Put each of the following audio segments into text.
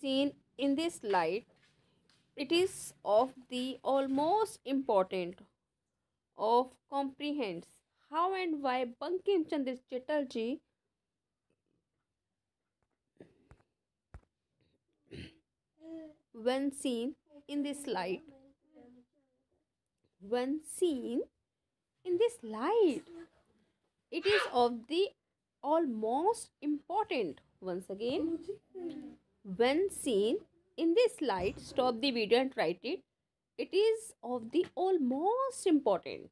seen in this slide, it is of the almost important of comprehends how and why Bankim Chandra Chatterjee, when seen in this slide, when seen in this slide, it is of the almost important. Once again, when seen in this slide, stop the video and write it. It is of the almost important.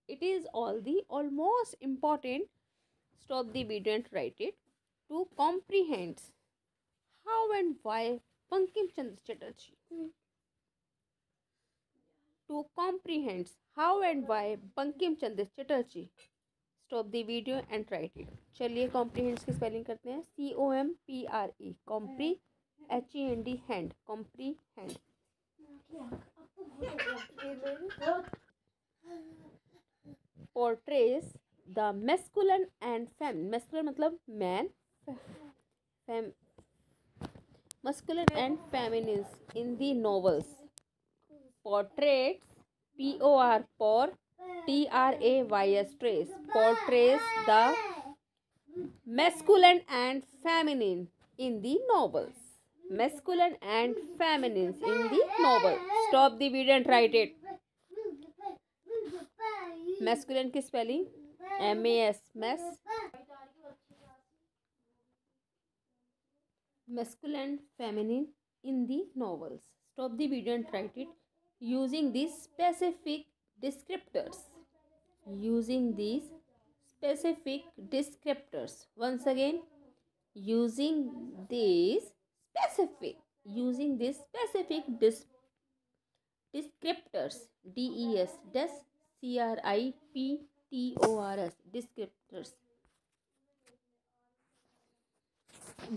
It is all the almost important. Stop the video and write it. To comprehend how and why Bankim Chandra Chatterjee. To comprehend how and why Bankim Chandra Chatterjee. Stop the video and write it. चलिए comprehends की spelling करते हैं. COMPRE compre, HEND hend, comprehend. Portrays the masculine and feminine. Masculine मतलब man, masculine and feminine in the novels. Portraits, POR por TRAYS trace, portrays the masculine and feminine in the novels. Masculine and feminine in the novel. Stop the video and write it. Masculine की spelling MAS, mass. Masculine, feminine in the novels. Stop the video and write it using these specific descriptors. Using these specific descriptors. Once again, using these specific descriptors. DES, CRIPTORS, descriptors.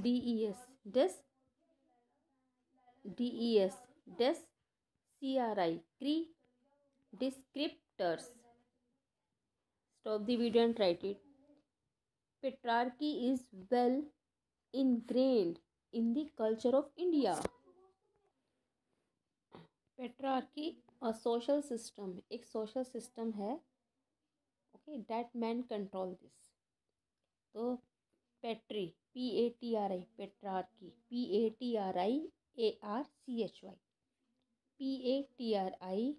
DES, CRI, descriptors. Stop the video and write it. Patriarchy is well ingrained in the culture of India. Patriarchy a social system, एक social system है, okay, that men control this. तो पैट्री, PATRI, patriarchy, PATRIARCHY, PATRIARCHY,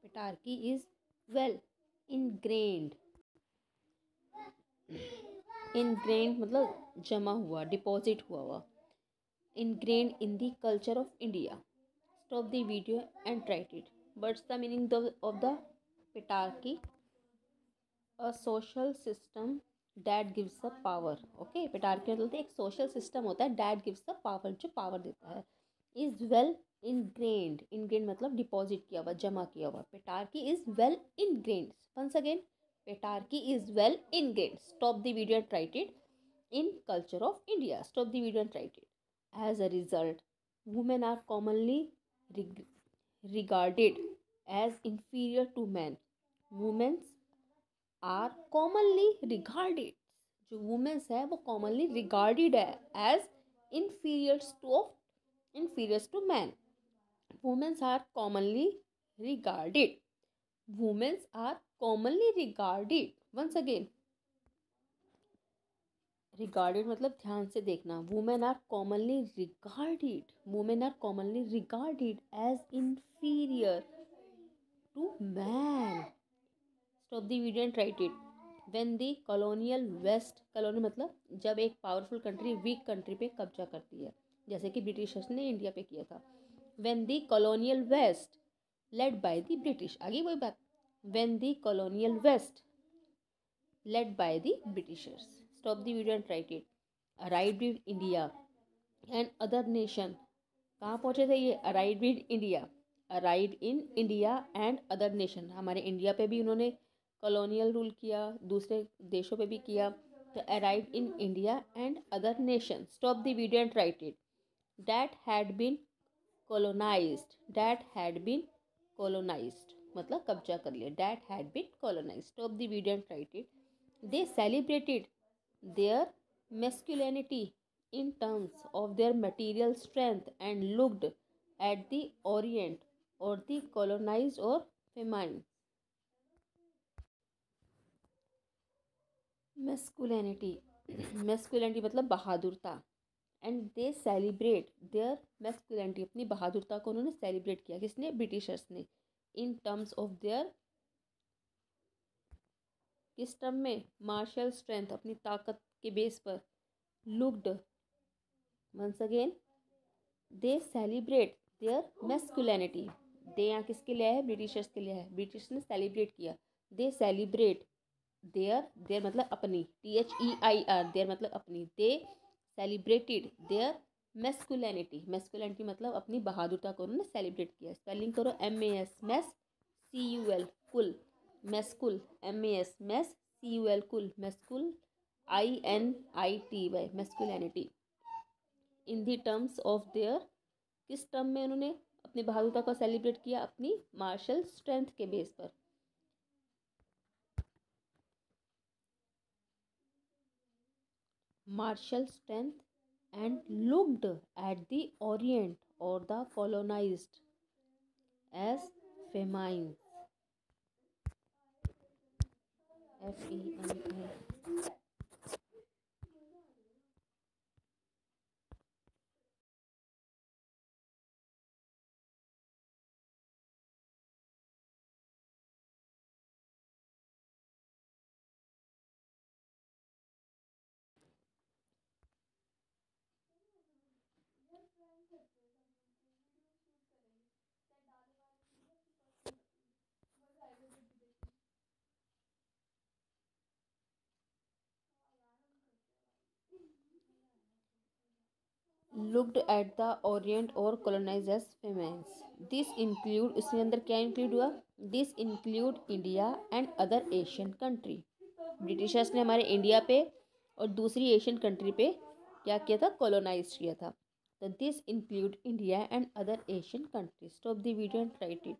patriarchy is well ingrained. Ingrained मतलब जमा हुआ, deposit हुआ. Ingrained in the culture of India. Stop the video and write it. What's the meaning of the patriarchy? A social system that gives the power. Okay, patriarchy मतलब एक social system होता है that gives the power, जो power देता है. Is well ingrained. Ingrained मतलब deposit किया हुआ, जमा किया हुआ. Patriarchy is well ingrained. Once again, patriarchy is well ingrained. Stop the video and write it. In culture of India. Stop the video and write it. As a result, women are commonly regarded as inferior to men. Women are commonly regarded, जो women है वो commonly regarded है as inferiors to men. Women are commonly regarded. Women are commonly regarded. Once again, regarded मतलब ध्यान से देखना. Women are commonly regarded as inferior to man. Stop the video and write it. When the colonial west, colonial मतलब जब एक powerful country week country पे कब्जा करती है, जैसे कि ब्रिटिशर्स ने इंडिया पे किया था. When the colonial west led by the British, आगे वही बात. When the colonial west led by the Britishers. Stop the video and write it. Arrived in India and other nation. कहाँ पहुँचे थे ये? Arrived in India. Arrived in India and other nation. हमारे India पे भी उन्होंने कॉलोनियल रूल किया, दूसरे देशों पे भी किया. तो arrived in India and other nation. Stop the video and write it. That had been colonized. मतलब कब्जा कर लिया. That had been colonized. Stop the video and write it. They celebrated their masculinity in terms of their material strength and looked at the Orient or the colonized or feminine. Masculinity. Masculinity मतलब बहादुरता. And they celebrate their masculinity, अपनी बहादुरता को उन्होंने celebrate किया. किसने? Britishers ने. In terms of their, किस टर्म में? मार्शल स्ट्रेंथ, अपनी ताकत के बेस पर. Looked, once again, they celebrate their masculinity. They यहाँ किसके लिए है? ब्रिटिशर्स के लिए है. ब्रिटिश ने सेलिब्रेट किया. दे सेलिब्रेट देयर, देयर मतलब अपनी, THEIR, देयर मतलब अपनी. They celebrated their masculinity. Masculinity मतलब अपनी बहादुरता को उन्होंने सेलिब्रेट किया. स्पेलिंग करो. MAS mas, CUL cul. मैस्कुल MAS mas, CUL cul. Mascul INITY masculinity. In the terms of their, किस टर्म में उन्होंने अपनी बहादुरता को सेलिब्रेट किया? अपनी मार्शल स्ट्रेंथ के बेस पर. Martial strength and looked at the Orient or the colonized as feminine. FEMI. Looked at the Orient or colonized as females. This include, इसके अंदर क्या इंक्लूड हुआ? This include India and other Asian country. Britishers ने हमारे India पे और दूसरी Asian country पे क्या किया था? कॉलोनाइज किया था. तो this include India and other Asian country. Stop the video and write it.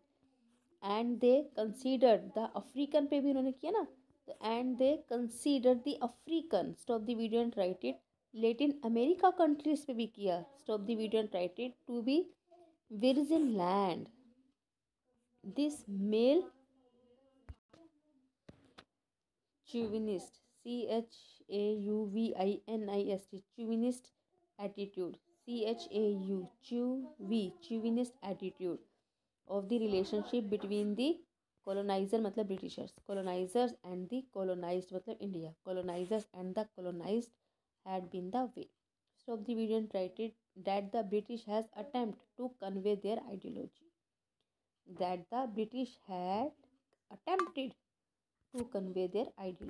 And they considered the African पे भी उन्होंने किया ना. तो and they considered the African. Stop the video and write it. Latin America countries पे भी किया. Stop the video and write it. To be virgin land. This male chauvinist, CHAUVINIST, chauvinist attitude, chauvinist attitude of the relationship between the colonizer मतलब Britishers, colonizers and the colonized मतलब India, colonizers and the colonized had been the way. Stop the video and write it. That the British has attempted to convey their ideology. That the British had attempted to convey their ideology.